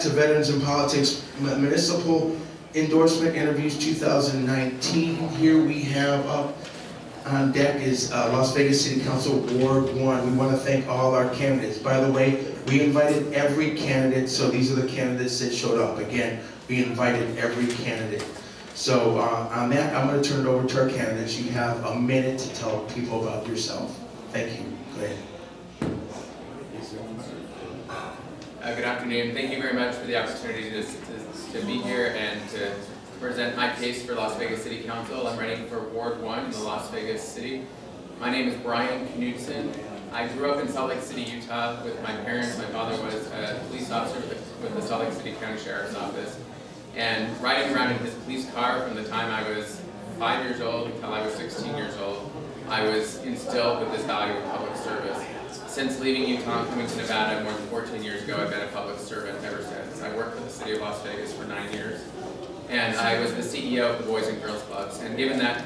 to Veterans in Politics Municipal Endorsement Interviews 2019. Here we have up on deck is Las Vegas City Council Ward 1. We want to thank all our candidates. By the way, we invited every candidate, so these are the candidates that showed up. Again, we invited every candidate. So on that, I'm going to turn it over to our candidates. You have a minute to tell people about yourself. Thank you. Go ahead. Good afternoon. Thank you very much for the opportunity to be here and to present my case for Las Vegas City Council. I'm running for Ward 1 in the Las Vegas City. My name is Brian Knudsen. I grew up in Salt Lake City, Utah with my parents. My father was a police officer with the Salt Lake City County Sheriff's Office. And riding around in his police car from the time I was 5 years old until I was 16 years old, I was instilled with this value of public service. Since leaving Utah and coming to Nevada more than 14 years ago, I've been a public servant ever since. I worked for the city of Las Vegas for 9 years. And I was the CEO of the Boys and Girls Clubs. And given that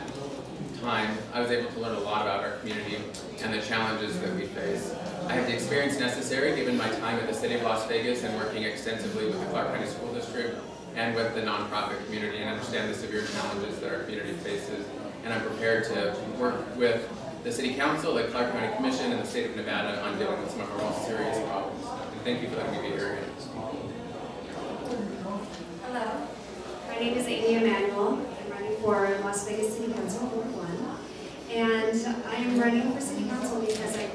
time, I was able to learn a lot about our community and the challenges that we face. I have the experience necessary given my time at the city of Las Vegas and working extensively with the Clark County School District and with the nonprofit community, and understand the severe challenges that our community faces. And I'm prepared to work with the City Council, the Clark County Commission, and the state of Nevada on dealing with some of our most serious problems. And thank you for letting me be here again. Hello, my name is Emanuel. I'm running for Las Vegas City Council, Ward 1. And I am running for City Council because I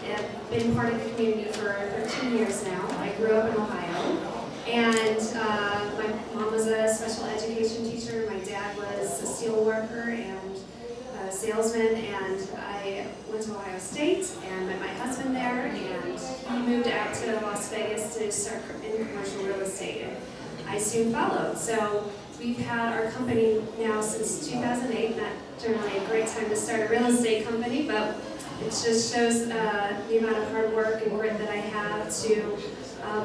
have been part of the community for 13 years now. I grew up in Ohio. And my mom was a special education teacher. My dad was a steel worker and a salesman. And I went to Ohio State and met my husband there. And he moved out to Las Vegas to start in commercial real estate. And I soon followed. So we've had our company now since 2008. Not generally a great time to start a real estate company, but it just shows the amount of hard work and grit that I have to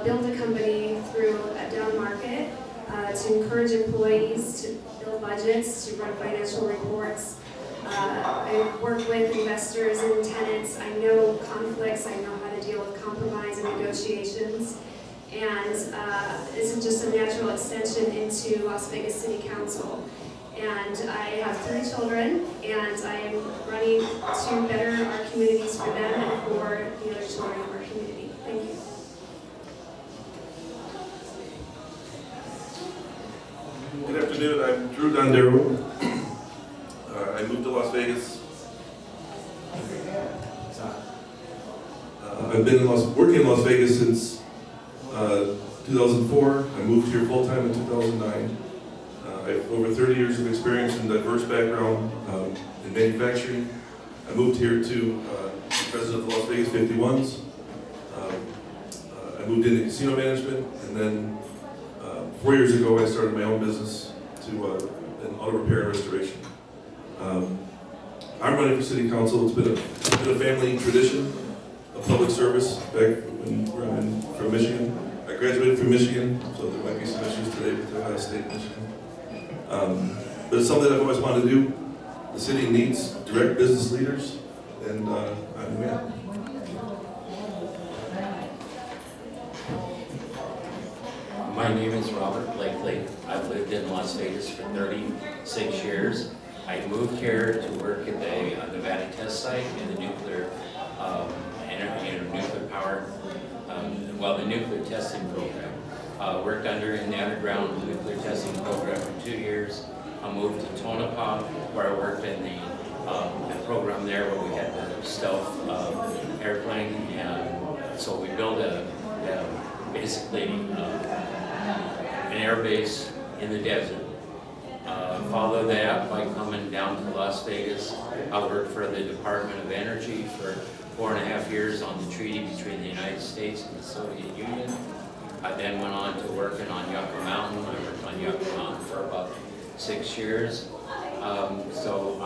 build a company through a down market, to encourage employees to build budgets, to run financial reports. I work with investors and tenants. I know conflicts. I know how to deal with compromise and negotiations. And it's just a natural extension into Las Vegas City Council. And I have 3 children, and I am running to better our communities for them and for the other children of our community. Thank you. Good afternoon, I'm Drew Dondero. I moved to Las Vegas. I've been working in Las Vegas since 2004. I moved here full-time in 2009. I have over 30 years of experience in diverse background in manufacturing. I moved here to be president of the Las Vegas 51s. I moved into casino management, and then 4 years ago I started my own business to in auto repair and restoration. I'm running for city council. It's been a family tradition of public service back when I'm from Michigan. I graduated from Michigan, so there might be some issues today with the Ohio State, Michigan. But it's something I've always wanted to do. The city needs direct business leaders, and I'm the man. My name is Robert Blakely. I've lived in Las Vegas for 36 years. I moved here to work at the Nevada test site in the nuclear nuclear power, the nuclear testing program. Worked in the underground nuclear testing program for 2 years. I moved to Tonopah, where I worked in the program there where we had the stealth airplane, and so we built basically an air base in the desert. Follow that by coming down to Las Vegas. I worked for the Department of Energy for 4.5 years on the treaty between the United States and the Soviet Union. I then went on to working on Yucca Mountain. I worked on Yucca Mountain for about 6 years. So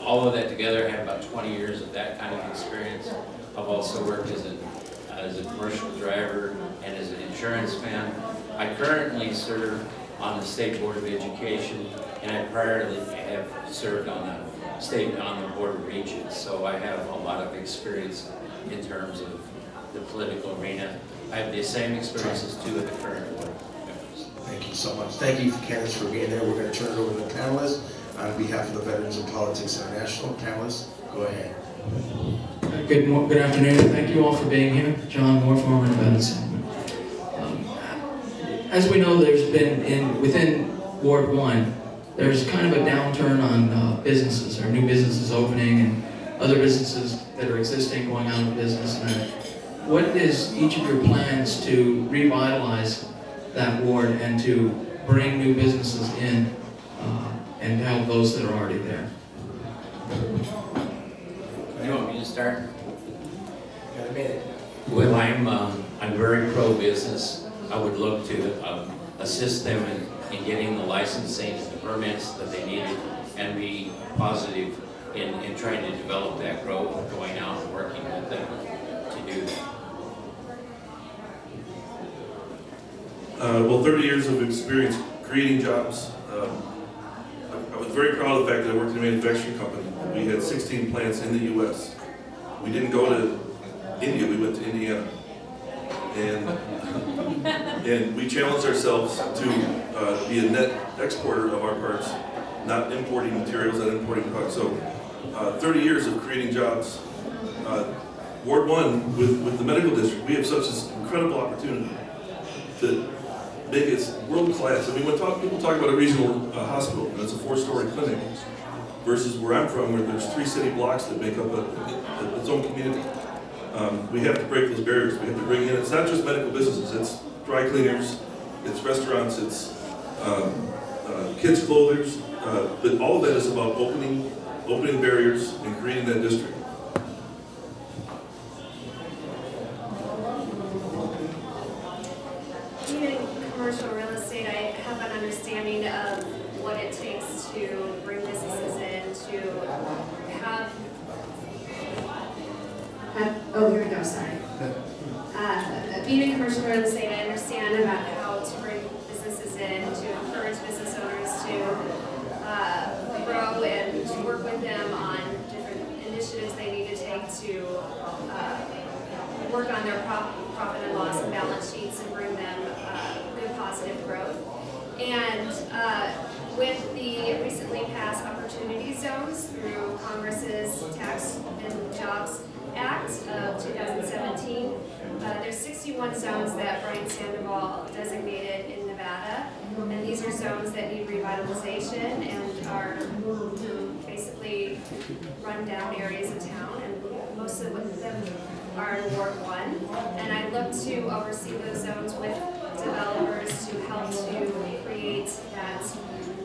all of that together, I had about 20 years of that kind of experience. I've also worked as a commercial driver and as an insurance man. I currently serve on the State Board of Education, and I priorly have served on the Board of Regents. So I have a lot of experience in terms of the political arena. I have the same experience as two of the current board members. Thank you so much. Thank you, candidates, for being there. We're going to turn it over to the panelists. On behalf of the Veterans of Politics International panelists, go ahead. Good afternoon. Thank you all for being here. John Moore, former events. As we know, there's been within Ward 1, there's kind of a downturn on businesses, or new businesses opening, and other businesses that are existing going out of business. And what is each of your plans to revitalize that ward and to bring new businesses in and help those that are already there? You want me to start? Got a minute. Well, I'm very pro-business. I would look to assist them in getting the licensing and the permits that they needed, and be positive in trying to develop that growth, going out and working with them to do that. Well, 30 years of experience creating jobs. I was very proud of the fact that I worked in a manufacturing company. We had 16 plants in the U.S. We didn't go to India, we went to Indiana. And we challenged ourselves to be a net exporter of our parts, not importing materials, not importing products. So 30 years of creating jobs. Ward 1, with the medical district, we have such an incredible opportunity to make it world class. I mean, when people talk about a regional hospital, and it's a 4-story clinic, versus where I'm from, where there's 3 city blocks that make up its own community. We have to break those barriers. We have to bring in, it's not just medical businesses, it's dry cleaners, it's restaurants, it's kids' clothers, but all of that is about opening barriers and creating that district. Commercial real estate, I have an understanding of what it takes to bring businesses in, to have oh, here we go, sorry. Being in commercial real estate, I understand about how to bring businesses in, to encourage business owners to grow and to work with them on different initiatives they need to take to work on their profit and loss and balance sheets and bring them good positive growth. And with the recently passed opportunity zones through Congress's Tax and Jobs Act of 2017, there's 61 zones that Brian Sandoval designated in Nevada, and these are zones that need revitalization and are basically run-down areas of town, and most of them are in Ward 1. And I look to oversee those zones with developers to help to create that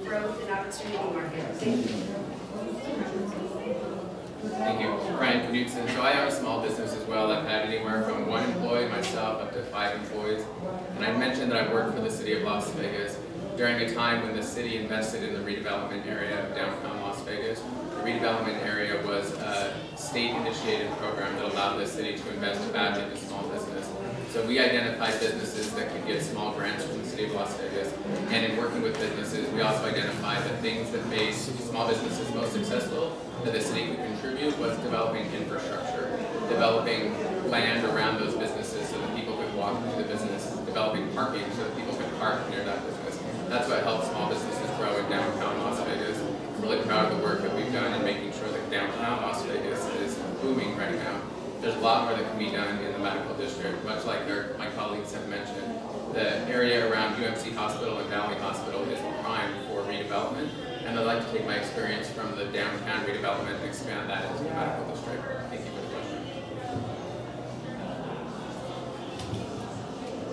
growth and opportunity market. Thank you. Thank you. Brian Knudsen. So I own a small business as well. I've had anywhere from 1 employee myself up to 5 employees. And I mentioned that I worked for the city of Las Vegas during a time when the city invested in the redevelopment area of downtown Las Vegas. The redevelopment area was a state-initiated program that allowed the city to invest back into small business. So we identified businesses that could get small grants from the city of Las Vegas. And in working with businesses, we also identified the things that made small businesses most successful that the city could contribute was developing infrastructure, developing land around those businesses so that people could walk into the business, developing parking so that people could park near that business. That's what helps small businesses grow in downtown Las Vegas. I'm really proud of the work that we've done in making sure that downtown Las Vegas is booming right now. There's a lot more that can be done in the medical district, much like my colleagues have mentioned. The area around UMC Hospital and Valley Hospital is prime for redevelopment, and I'd like to take my experience from the downtown redevelopment and expand that into the medical district. Thank you for the question.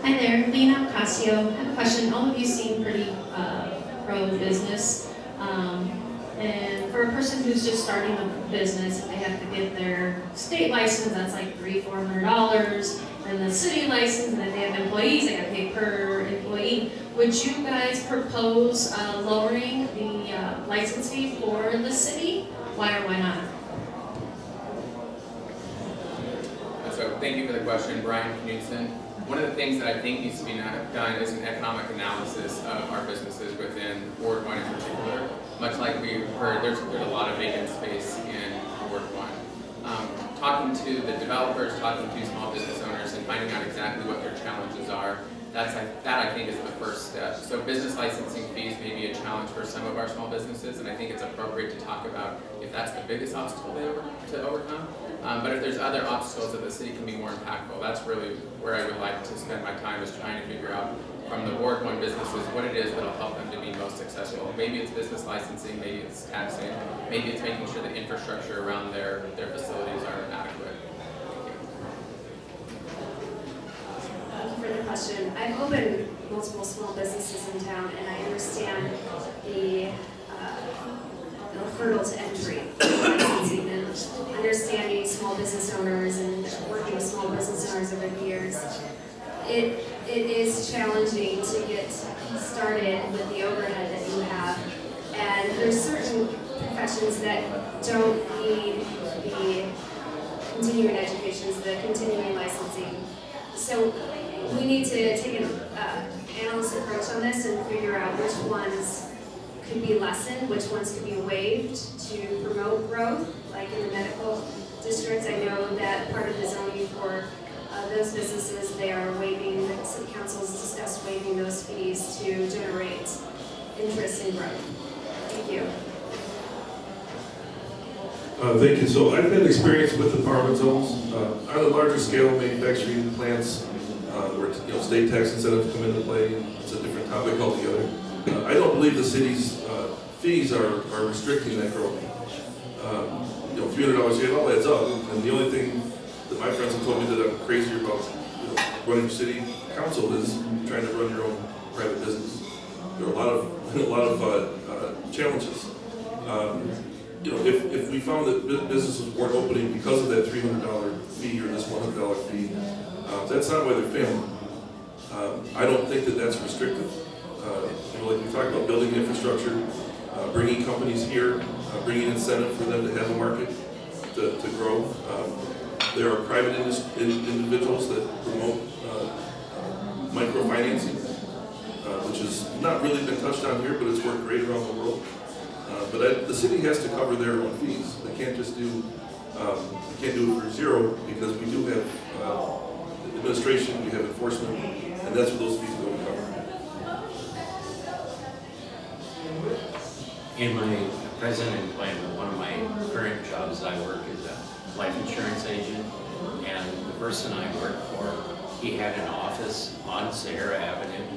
Hi there, Lena Ocasio. I have a question. All of you seem pretty pro-business. And for a person who's just starting a business, they have to get their state license, that's like $300-400, and the city license, and if they have employees, they got to pay per employee. Would you guys propose lowering the license fee for the city? Why or why not? So thank you for the question, Brian Knudsen. One of the things that I think needs to be done is an economic analysis of our businesses within Ward 1 in particular. Much like we heard, there's a lot of vacant space in Ward 1. talking to the developers, talking to small business owners, and finding out exactly what their challenges are. That I think is the first step. So business licensing fees may be a challenge for some of our small businesses, and I think it's appropriate to talk about if that's the biggest obstacle to overcome. But if there's other obstacles that the city can be more impactful, that's really where I would like to spend my time, is trying to figure out from the Ward 1 businesses what it is that will help them to be most successful. Maybe it's business licensing, maybe it's taxing, maybe it's making sure the infrastructure around their facilities are adequate. Thank you for the question. I've opened multiple small businesses in town, and I understand the hurdle to entry, licensing, and understanding small business owners and working with small business owners over the years. It is challenging to get started with the overhead that you have, and there's certain professions that don't need the continuing educations, the continuing licensing. So we need to take an analyst approach on this and figure out which ones could be lessened, which ones could be waived to promote growth, like in the medical districts. I know that part of the zoning for those businesses, they are waiving, the city council's discussed waiving those fees to generate interest and growth. Thank you. Thank you. So I've had experience with empowerment zones. On the larger scale manufacturing plants, where state tax incentives come into play, it's a different topic altogether. I don't believe the city's fees are restricting that growth. $300 a year, it all adds up. And the only thing that my friends have told me that I'm crazier about running for city council is trying to run your own private business. There are a lot of challenges. If we found that businesses weren't opening because of that $300 fee or this $100 fee, that's not why they're failing. I don't think that that's restrictive. Like we talked about building infrastructure, bringing companies here, bringing incentive for them to have a market to grow. There are private individuals that promote microfinancing, which has not really been touched on here, but it's worked great around the world. But the city has to cover their own fees. They can't just do it for zero, because we do have administration, we have enforcement, and that's what those fees go to cover. In my present employment, one of my current jobs, I work as a life insurance agent, and the person I work for, he had an office on Sahara Avenue,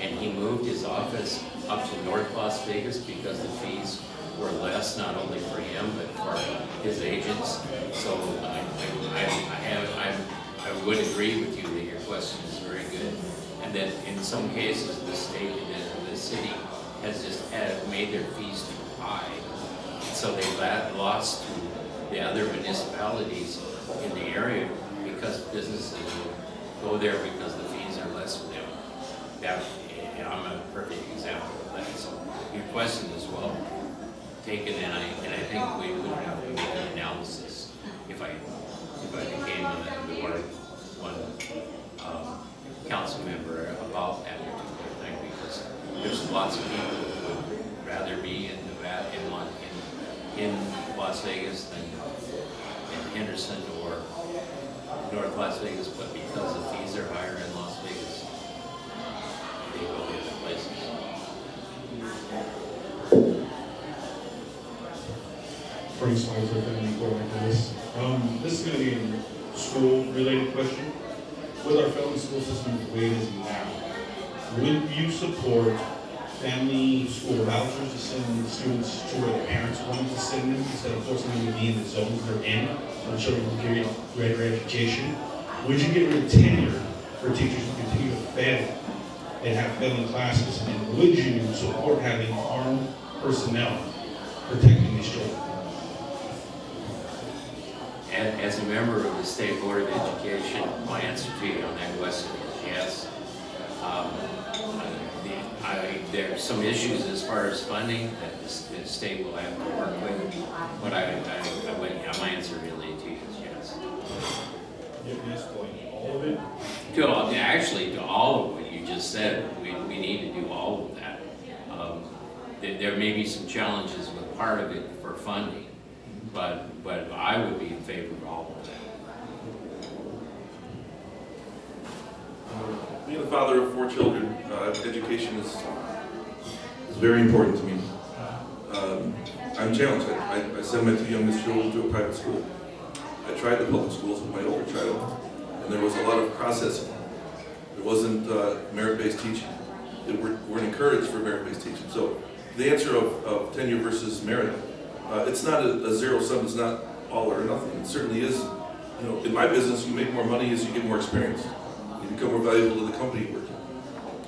and he moved his office up to North Las Vegas because the fees were less, not only for him, but for his agents. So I would agree with you that your question is very good, and that in some cases the state and the city has just made their fees too high, so they lost to the other municipalities in the area because businesses will go there because the fees are less for them. I'm a perfect example of that. So your question is well taken, and I think we would have to make an analysis if I became the Ward 1 council member about that particular thing, because there's lots of people who would rather be in Nevada, in Las Vegas than in Henderson or North Las Vegas, but because the fees are higher in Las Vegas, they go to other places. Frank Switzer, family coordinator for this. This is going to be a school-related question. With our federal school system the way it is now, would you support family school vouchers to send students to where their parents wanted to send them instead of forcing them to be in the zones they're in, so children will get greater education? Would you get rid of tenure for teachers who continue to fail and have failing classes? And would you support having armed personnel protecting these children? As a member of the State Board of Education, my answer to you on that question is yes. There are some issues as far as funding that the state will have to work with, but my answer really to you is yes. Yes, all of it? To all of what you just said, we need to do all of that. There may be some challenges with part of it for funding, but I would be in favor of all of that. Being a father of 4 children, education is very important to me. I'm challenged. I send my 2 youngest children to a private school. I tried the public schools with my older child, and there was a lot of processing. There wasn't merit-based teaching. They weren't encouraged for merit-based teaching. So the answer of tenure versus merit, it's not a zero sum. It's not all or nothing. It certainly is. You know, in my business, you make more money as you get more experience. You become more valuable to the company you work in.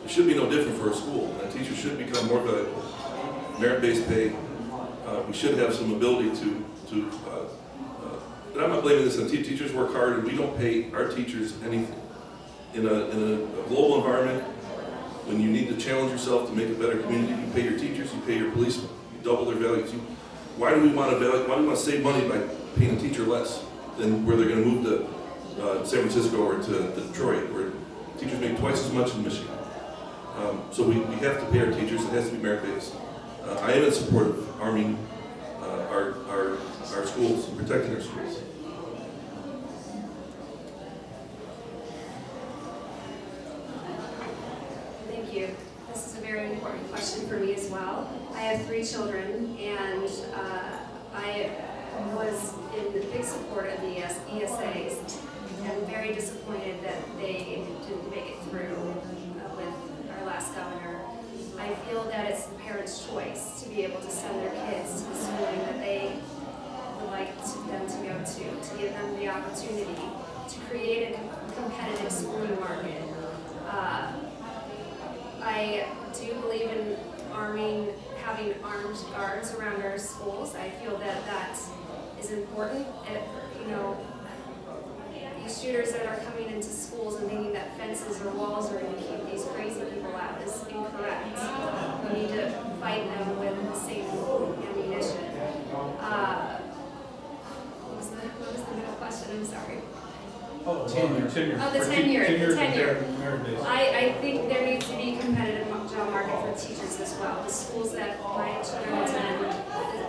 It should be no different for a school. A teacher should become more valuable. Merit-based pay. We should have some ability to and I'm not blaming this on teachers work hard, and we don't pay our teachers anything. In a global environment, when you need to challenge yourself to make a better community, you pay your teachers, you pay your policemen, you double their values. Why do we want to save money by paying a teacher less than where they're going to move to San Francisco or to Detroit, where teachers make twice as much in Michigan? So we have to pay our teachers. It has to be merit-based. I am in support of arming our schools and protecting our schools. Thank you. This is a very important question for me as well. I have 3 children, and I was in big support of the ESAs, and very disappointed that they didn't make it through with our last governor. I feel that it's the parents' choice to be able to send their kids to the schooling that they would like them to go to give them the opportunity to create a competitive schooling market. I do believe in having armed guards around our schools. I feel that that is important. You know, these shooters that are coming into schools and thinking that fences or walls are going to keep these crazy people out is incorrect. We need to fight them with the same ammunition. What was the middle question? I'm sorry. Tenure. Oh, the tenure. I think there needs to be a competitive job market for teachers as well. The schools that my children attend, the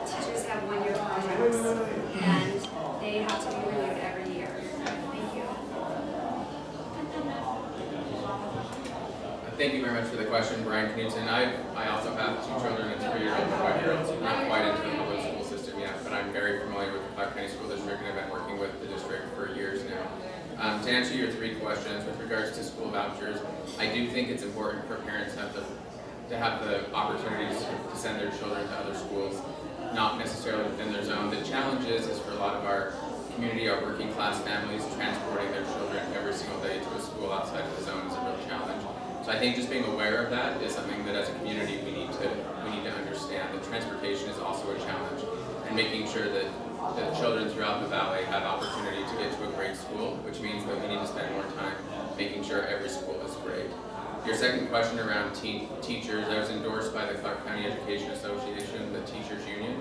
teachers have 1-year contracts, and they have to be renewed every year. Thank you. Thank you very much for the question, Brian Knudsen. I also have 2 children, a 3-year-old and a 5-year-old, so I'm not quite into the public school system yet, but I'm very familiar with the Clark County School District, and I've been working with the district for years now. To answer your 3 questions with regards to school vouchers, I do think it's important for parents to have the opportunities to send their children to other schools, not necessarily within their zone. The challenge is for a lot of our community, our working class families, transporting their children every single day to a school outside of the zone is a real challenge. So I think just being aware of that is something that as a community we need to understand. That transportation is also a challenge, and making sure that the children throughout the valley have opportunity to get to a great school, which means that we need to spend more time making sure every school is great. Your second question around teachers, I was endorsed by the Clark County Education Association, the teachers union.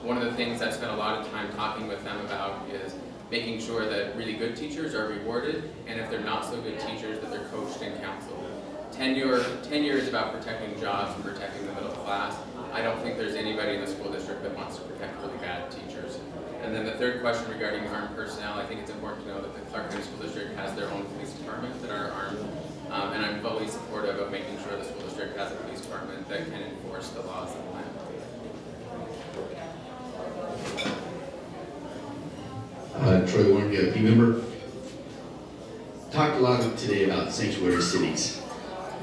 One of the things I've spent a lot of time talking with them about is making sure that really good teachers are rewarded, and if they're not so good teachers, that they're coached and counseled. Tenure is about protecting jobs and protecting the middle class. I don't think there's anybody in the school district that wants to protect really bad teachers. And then the third question regarding armed personnel, I think it's important to know that the Clark County School District has their own police department that are armed, and I'm fully supportive of making sure the school district has a police department that can enforce the laws of the land. Troy Warren, VIP member. Talked a lot today about sanctuary cities,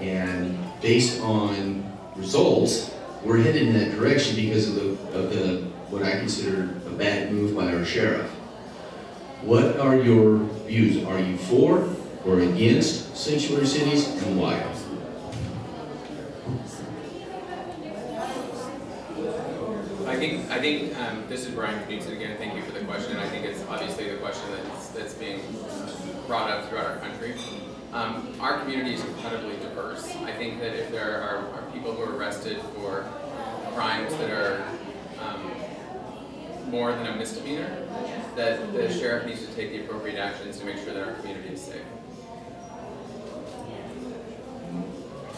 and based on results, we're headed in that direction because of the what I consider a bad move by our sheriff. What are your views? Are you for or against sanctuary cities, and why? I think this is Brian Knudsen again. Thank you for the question. I think it's obviously the question that's being brought up throughout our country. Our community is incredibly diverse. I think that if there are people who are arrested for crimes that are more than a misdemeanor, that the sheriff needs to take the appropriate actions to make sure that our community is safe.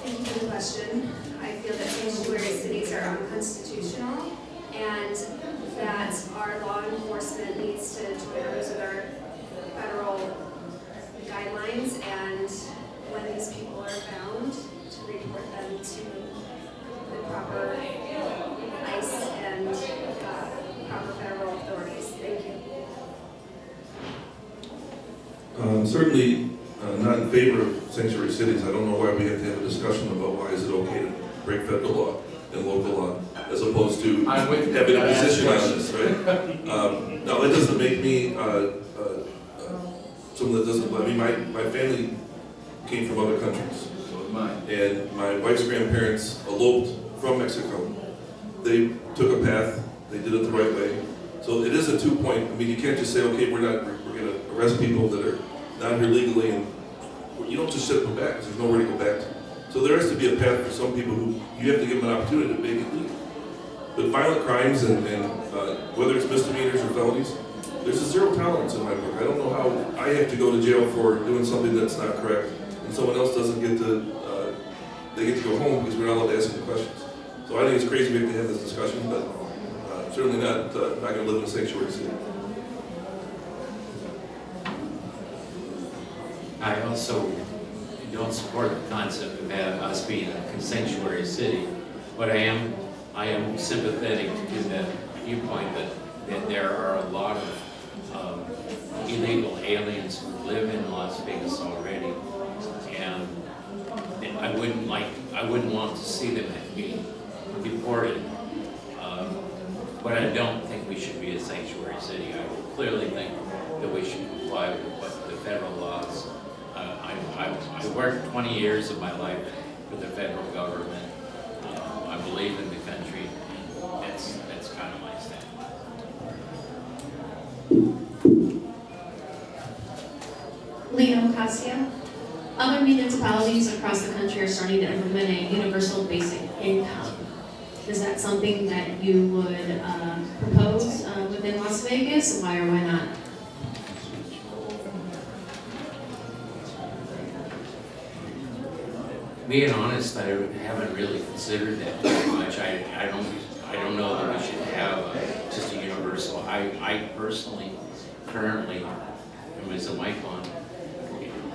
Thank you for the question. I feel that sanctuary cities are unconstitutional, and that our law enforcement needs to join arms with our federal guidelines, and when these people are found, to report them to the proper ICE and proper federal authorities. Thank you. Certainly not in favor of sanctuary cities. I don't know why we have to have a discussion about why is it okay to break federal law and local law, as opposed to having a position on this, right? Now that doesn't make me someone that doesn't, I mean, my family came from other countries. So did mine. And my wife's grandparents eloped from Mexico. They took a path, they did it the right way. So it is a 2-point, I mean, you can't just say, okay, we're gonna arrest people that are not here legally, and you don't just ship them back, because there's nowhere to go back to. So there has to be a path for some people who, you have to give them an opportunity to make it legal. But violent crimes and whether it's misdemeanors or felonies, there's a zero tolerance in my book. I don't know how I have to go to jail for doing something that's not correct, and someone else doesn't get to, they get to go home because we're not allowed to ask any questions. So I think it's crazy we have to have this discussion, but certainly not going to live in a sanctuary city. I also don't support the concept of us being a sanctuary city, but I am sympathetic to the viewpoint that there are a lot of illegal aliens who live in Las Vegas already, and I wouldn't want to see them being deported. But I don't think we should be a sanctuary city. I clearly think that we should comply with what the federal laws. I worked 20 years of my life for the federal government. I believe in the country, and that's kind of my stand. Lena Ocasio. Other municipalities across the country are starting to implement a universal basic income. Is that something that you would propose within Las Vegas? Why or why not? Being honest, I haven't really considered that very much. I don't know that we should have just a universal. I personally, currently, is a mic on.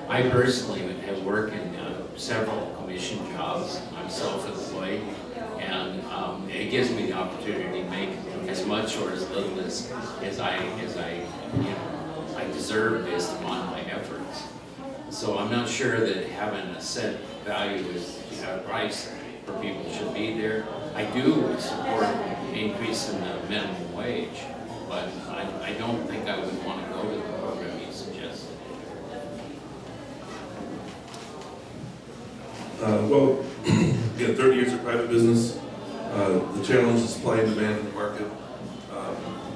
I personally have worked in several commission jobs. I'm self-employed, and it gives me the opportunity to make as much or as little as I deserve based upon my efforts. So I'm not sure that having a set value as price for people should be there. I do support an increase in the minimum wage, but I don't think I would want to go to the program you suggest. Well, again, 30 years of private business, the challenge is supply and demand in the market.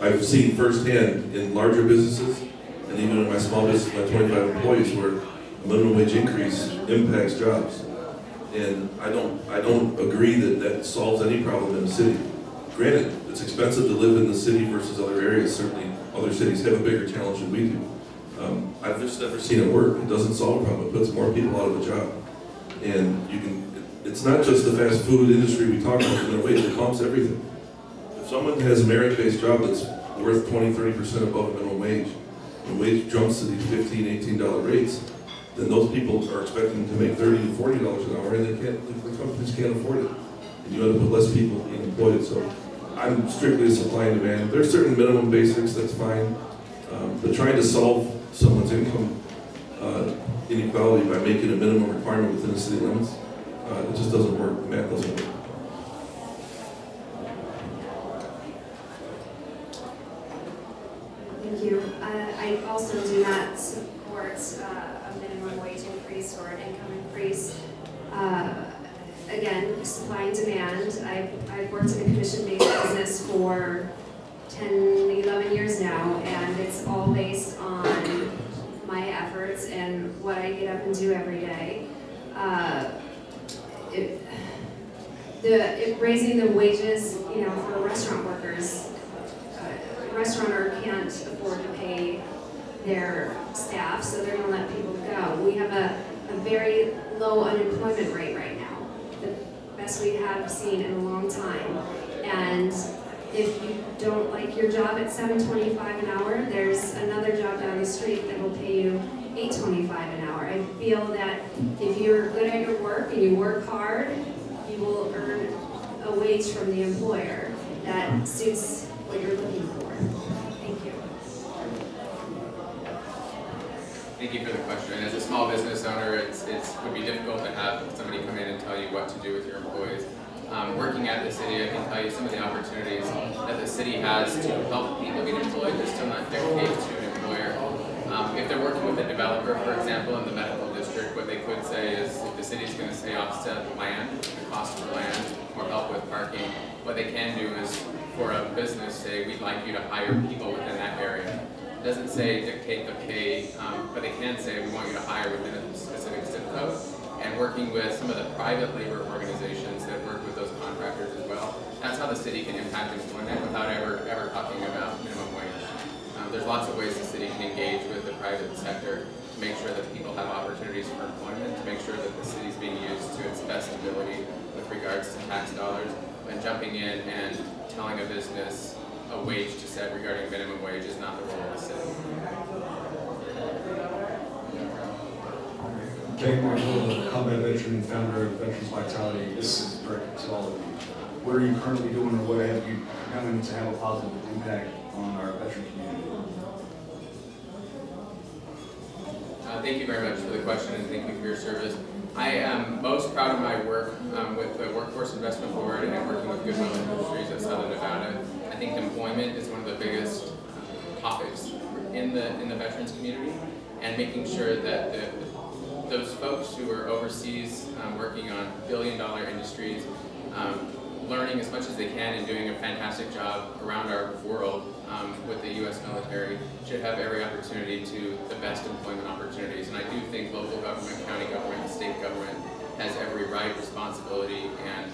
I've seen firsthand in larger businesses, and even in my small business, my 25 employees, where a minimum wage increase impacts jobs. And I don't agree that solves any problem in the city. Granted, it's expensive to live in the city versus other areas. Certainly, other cities have a bigger challenge than we do. I've just never seen it work. It doesn't solve a problem. It puts more people out of a job. And it's not just the fast food industry we talk about, minimum wage, it bumps everything. If someone has a merit-based job that's worth 20-30% above minimum wage, and wage jumps to these $15, $18 rates, then those people are expecting to make $30 to $40 an hour, and the companies can't afford it. And you end up with less people being employed. So I'm strictly a supply and demand. There's certain minimum basics, that's fine. But trying to solve someone's income inequality by making a minimum requirement within the city limits, it just doesn't work. The math doesn't work. Thank you. I also do not support a minimum wage increase or an income increase. Again, supply and demand. I've worked in a commission-based business for 10, 11 years now, and it's all based on my efforts and what I get up and do every day. Raising the wages, for restaurant workers, a restaurateur can't afford to pay their staff, so they're going to let people go. We have a very low unemployment rate right now, the best we have seen in a long time, and if you don't like your job at $7.25 an hour, there's another job down the street that will pay you $8.25 an hour. I feel that if you're good at your work and you work hard, you will earn a wage from the employer that suits what you're looking for. Thank you. Thank you for the question. As a small business owner, it would be difficult to have somebody come in and tell you what to do with your employees. Working at the city, I can tell you some of the opportunities that the city has to help people get employed. They're still not dictate to an employer. If they're working with a developer, for example, in the medical district, what they could say is if the city's going to say offset land, the cost for land, or help with parking, what they can do is for a business say, we'd like you to hire people within that area. It doesn't say dictate the pay, but they can say we want you to hire within a specific zip code. And working with some of the private labor organizations that work with those contractors as well. That's how the city can impact employment without ever talking about minimum wage. There's lots of ways the city can engage with the private sector to make sure that people have opportunities for employment, to make sure that the city's being used to its best ability with regards to tax dollars, and jumping in and telling a business a wage to set regarding minimum wage is not the role of the city. Kaine, Marzola, combat veteran, founder of Veterans Vitality. This is directed to all of you. What are you currently doing, or what have you done to have a positive impact on our veteran community? Thank you very much for the question, and thank you for your service. I am most proud of my work with the Workforce Investment Board and working with Goodwill Industries of Southern Nevada. I think employment is one of the biggest topics in the veterans community, and making sure that those folks who are overseas working on billion-dollar industries, learning as much as they can and doing a fantastic job around our world with the U.S. military, should have every opportunity to the best employment opportunities. And I do think local government, county government, and state government has every right, responsibility, and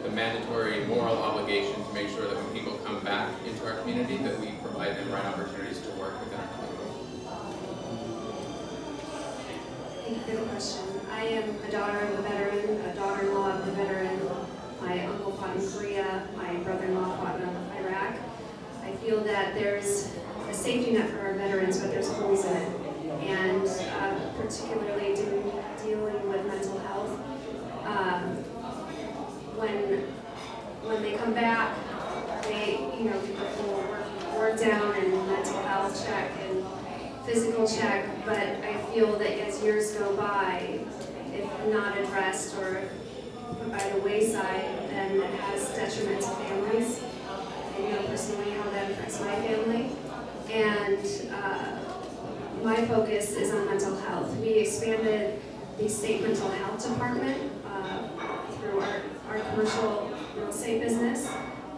the mandatory moral obligation to make sure that when people come back into our community, that we provide them right opportunities to work within our community. Thank you for the question. I am a daughter of a veteran, a daughter-in-law of a veteran. My uncle fought in Korea. My brother-in-law fought in Iraq. I feel that there's a safety net for our veterans, but there's holes in it. And particularly dealing with mental health. When they come back, they, get the full work down and mental health check and physical check, but I feel that as years go by, if not addressed or put by the wayside, then it has detriment to families. I know personally how that affects my family. And my focus is on mental health. We expanded the state mental health department through our commercial real estate business.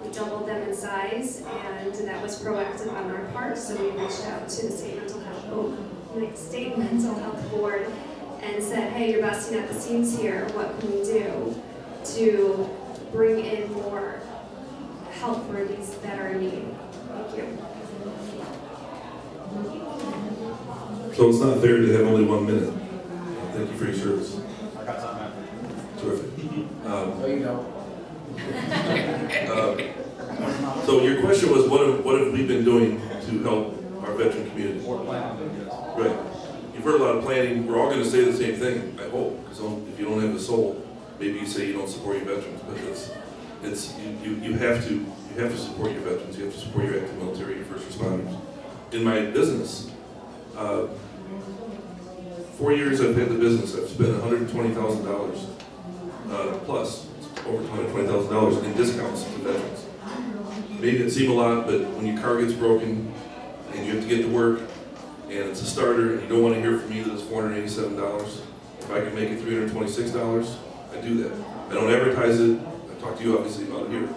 We doubled them in size, and that was proactive on our part, so we reached out to the state mental health board and said, hey, you're busting at the seams here. What can we do to bring in more help for these that are in need? Thank you. So it's not fair to have only 1 minute. Thank you for your service. I got time after. Terrific. No, you don't. So your question was, what have we been doing to help our veteran community? More planning, yes. Right. You've heard a lot of planning. We're all going to say the same thing, I hope, because if you don't have the soul, maybe you say you don't support your veterans, but you have to support your veterans. You have to support your active military, your first responders. In my business, 4 years I've had the business. I've spent $120,000 plus over $120,000 in discounts to veterans. Maybe it seems a lot, but when your car gets broken and you have to get to work and it's a starter and you don't want to hear from me that it's $487, if I can make it $326, I do that. I don't advertise it. I talk to you obviously about it here.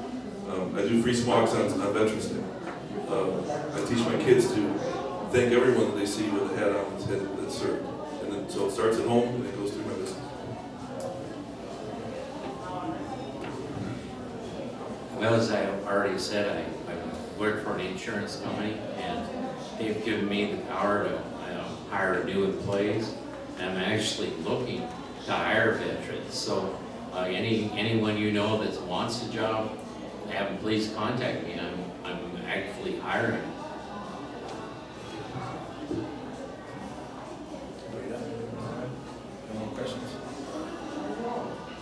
I do free smokes on Veterans Day. I teach my kids to thank everyone that they see with a hat on that's served. And then, so it starts at home and it goes through my business. Well, as I already said, I work for an insurance company, and they've given me the power to hire new employees. And I'm actually looking to hire veterans. So anyone you know that wants a job, have them please contact me. I'm actively hiring.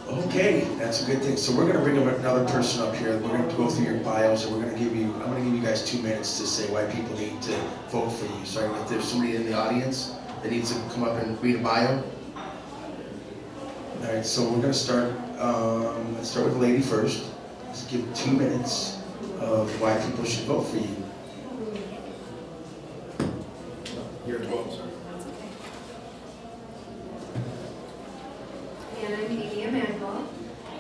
Okay, that's a good thing. So we're going to bring another person up here. We're going to go through your bios, and I'm going to give you guys 2 minutes to say why people need to vote for you. So if there's somebody in the audience that needs to come up and read a bio. All right, so we're going to start. Let's start with the lady first. Let's give 2 minutes of why people should vote for you. You're 12, sir. And I'm Emanuel.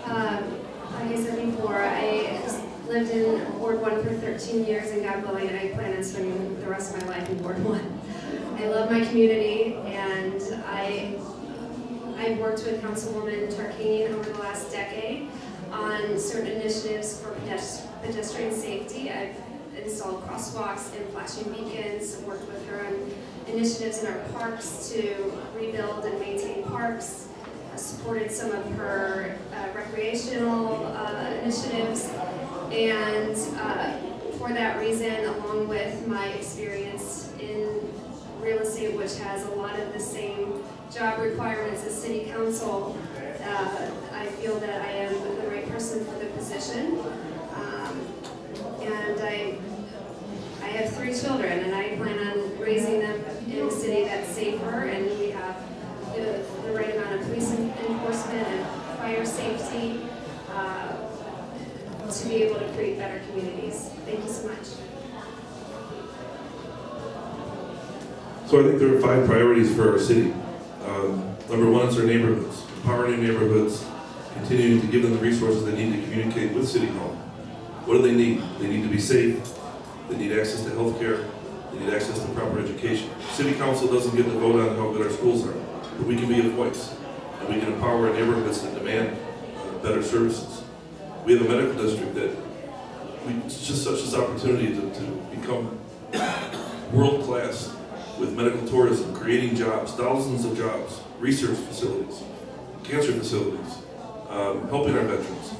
Like I said before, I lived in Ward 1 for 13 years, and God willing, I plan on spending the rest of my life in Ward 1. I love my community, and I've worked with Councilwoman Kaine over the last decade on certain initiatives for pedestrian safety. I've installed crosswalks and flashing beacons, worked with her on initiatives in our parks to rebuild and maintain parks, supported some of her recreational initiatives, and for that reason, along with my experience in real estate, which has a lot of the same job requirements as city council, I feel that I am the right person for the position. And I have 3 children, and I plan on raising them in a city that's safer, and we have the right amount of police enforcement and fire safety to be able to create better communities. Thank you so much. So I think there are 5 priorities for our city. Number 1 is our neighborhoods. Empowering neighborhoods, continuing to give them the resources they need to communicate with City Hall. What do they need? They need to be safe. They need access to health care. They need access to proper education. City Council doesn't get to vote on how good our schools are, but we can be a voice. And we can empower our neighborhoods that demand better services. We have a medical district that it's just such an opportunity to become world-class with medical tourism, creating jobs, thousands of jobs, research facilities, cancer facilities, helping our veterans,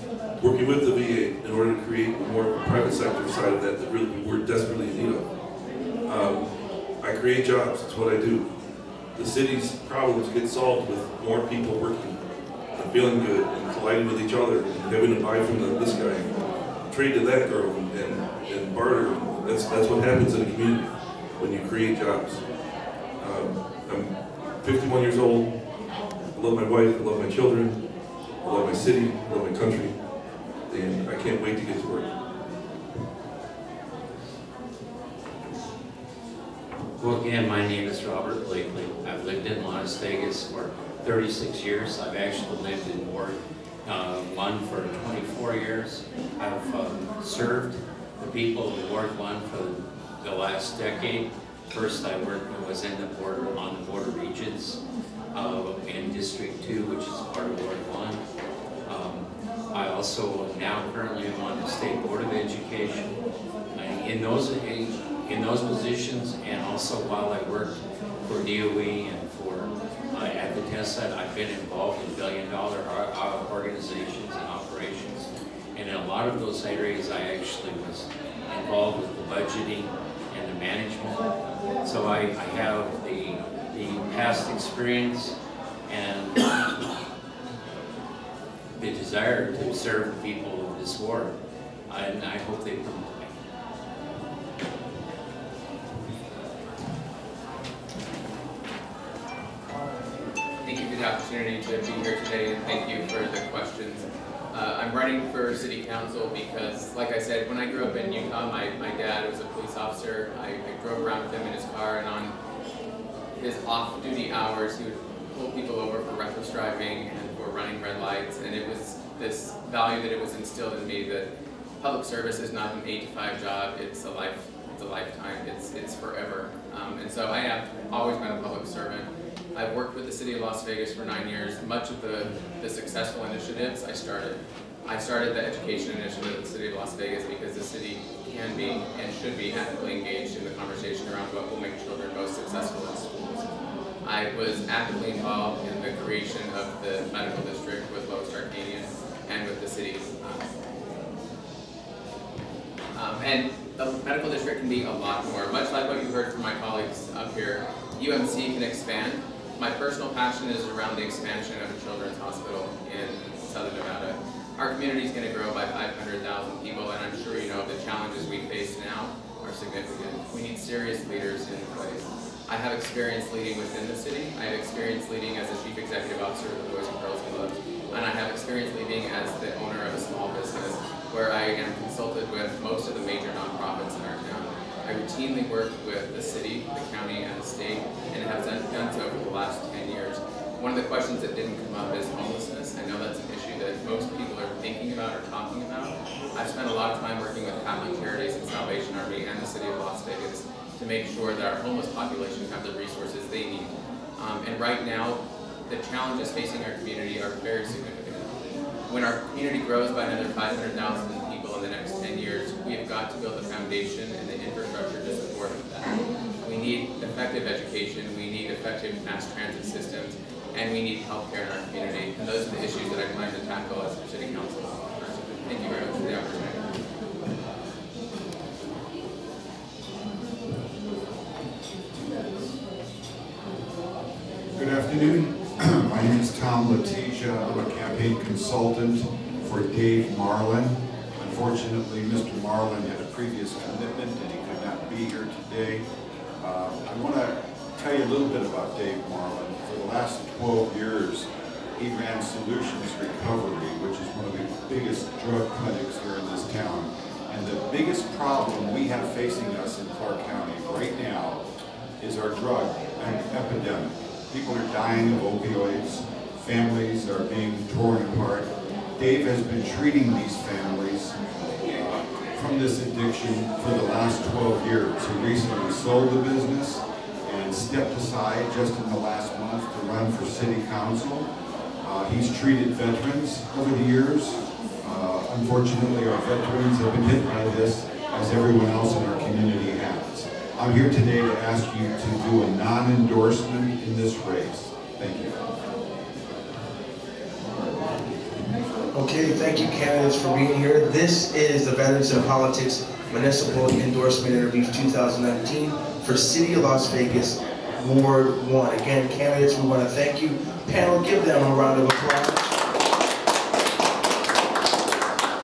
working with the VA in order to create a more private sector side of that really we're desperately in need of. I create jobs, that's what I do. The city's problems get solved with more people working and feeling good and colliding with each other and having to buy from this guy, trade to that girl and barter. That's what happens in a community when you create jobs. I'm 51 years old. I love my wife, I love my children, I love my city, I love my country, and I can't wait to get to work. Well, again, my name is Robert Blakely. I've lived in Las Vegas for 36 years. I've actually lived in Ward 1 for 24 years. I've served the people of Ward 1 for the last decade. First, I was in the border, on the border regions in District 2, which is part of Ward 1. I also now currently am on the State Board of Education. In those positions, and also while I worked for DOE and for at the test site, I've been involved in billion-dollar organizations and operations. And in a lot of those areas, I actually was involved with the budgeting and the management. So I have the past experience and the desire to serve the people of this ward. And I hope they come. Thank you for the opportunity to be here today, and thank you for the questions. I'm running for city council because, like I said, when I grew up in Utah, my dad was a police officer. I drove around with him in his car, and on his off-duty hours, he would pull people over for reckless driving and for running red lights, and it was this value that it was instilled in me that public service is not an 8-to-5 job, it's a lifetime, it's forever. And so I have always been a public servant. I've worked with the city of Las Vegas for 9 years. Much of the successful initiatives I started the education initiative at the city of Las Vegas because the city can be and should be actively engaged in the conversation around what will make children most successful in schools. I was actively involved in the creation of the medical district with Kaine and with the city. can be a lot more. Much like what you heard from my colleagues up here, UMC can expand. My personal passion is around the expansion of a children's hospital in Southern Nevada. Our community is going to grow by 500,000 people, and I'm sure you know the challenges we face now are significant. We need serious leaders in place. I have experience leading within the city. I have experience leading as a chief executive officer of the Boys and Girls Club, and I have experience leading as the owner of a small business where I am consulted with most of the major nonprofits in our town. I routinely work with the city, the county, and the state, and have done so for the last 10 years. One of the questions that didn't come up is homelessness. I know that's an issue that most people are thinking about or talking about. I've spent a lot of time working with Catholic Charities and Salvation Army and the city of Las Vegas to make sure that our homeless population have the resources they need. And right now, the challenges facing our community are very significant. When our community grows by another 500,000 people in the next 10 years, we have got to build the foundation and the infrastructure to support that. We need effective education, we need effective mass transit systems, and we need healthcare in our community. And those are the issues that I plan to tackle as the City Council. Thank you very much for the opportunity. Good afternoon. My name is Tom Letitia. I'm a campaign consultant for Dave Marlin. Unfortunately, Mr. Marlin had a previous commitment and he could not be here today. I want to tell you a little bit about Dave Marlin. For the last 12 years, he ran Solutions Recovery, which is one of the biggest drug clinics here in this town. And the biggest problem we have facing us in Clark County right now is our drug epidemic. People are dying of opioids, families are being torn apart. Dave has been treating these families from this addiction for the last 12 years. He recently sold the business and stepped aside just in the last month to run for city council. He's treated veterans over the years. Unfortunately, our veterans have been hit by this, as everyone else in our community has. I'm here today to ask you to do a non-endorsement in this race. Thank you. Okay, thank you candidates for being here. This is the Veterans in Politics Municipal Endorsement Interviews 2019 for City of Las Vegas, Ward 1. Again, candidates, we want to thank you. Panel, give them a round of applause.